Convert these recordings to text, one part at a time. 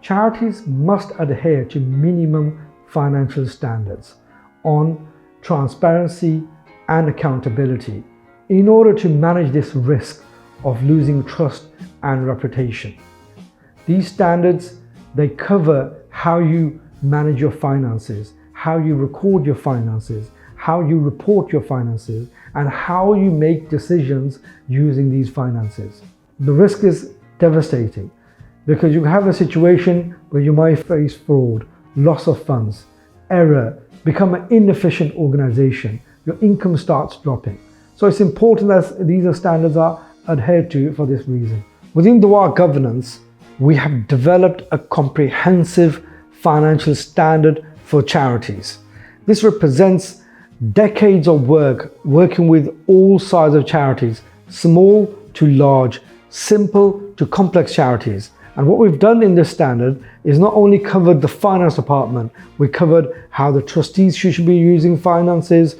Charities must adhere to minimum financial standards on transparency and accountability in order to manage this risk of losing trust and reputation. These standards, they cover how you manage your finances, how you record your finances, how you report your finances, and how you make decisions using these finances. The risk is devastating because you have a situation where you might face fraud, loss of funds, error, become an inefficient organization, your income starts dropping. So it's important that these standards are adhered to for this reason. Within Dua governance, we have developed a comprehensive financial standard for charities. This represents decades of work working with all sizes of charities, small to large, simple to complex charities. And what we've done in this standard is not only covered the finance department, we covered how the trustees should be using finances,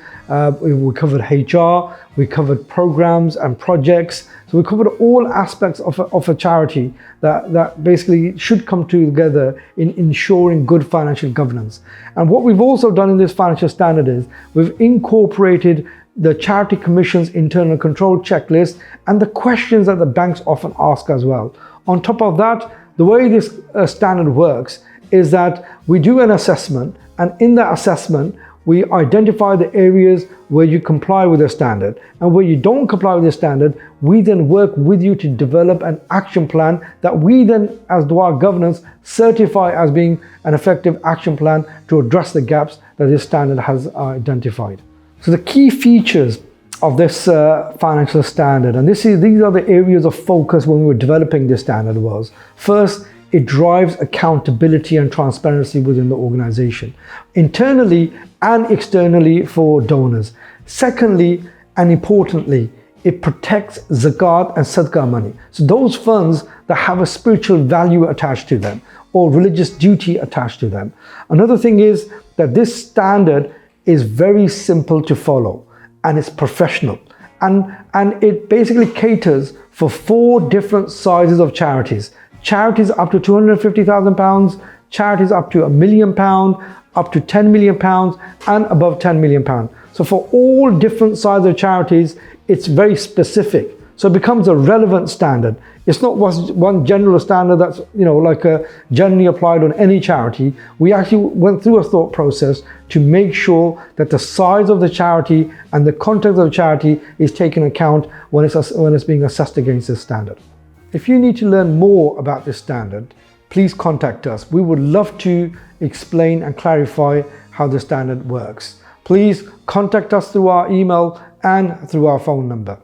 we covered HR, we covered programs and projects. So we covered all aspects of a charity that basically should come together in ensuring good financial governance. And what we've also done in this financial standard is we've incorporated the Charity Commission's internal control checklist and the questions that the banks often ask as well. On top of that, the way this standard works is that we do an assessment, and in that assessment, we identify the areas where you comply with the standard, and where you don't comply with the standard, we then work with you to develop an action plan that we then, as Dua governance, certify as being an effective action plan to address the gaps that this standard has identified. So the key features of this financial standard, and these are the areas of focus when we were developing this standard was, first, it drives accountability and transparency within the organization, internally and externally for donors. Secondly, and importantly, it protects zakat and sadaqah money. So those funds that have a spiritual value attached to them or religious duty attached to them. Another thing is that this standard is very simple to follow, and it's professional, and it basically caters for 4 different sizes of charities. Charities up to £250,000, charities up to £1 million, up to £10 million, and above £10 million. So for all different sizes of charities, it's very specific. So it becomes a relevant standard. It's not one general standard that's generally applied on any charity. We actually went through a thought process to make sure that the size of the charity and the context of the charity is taken account when it's being assessed against this standard. If you need to learn more about this standard, please contact us. We would love to explain and clarify how the standard works. Please contact us through our email and through our phone number.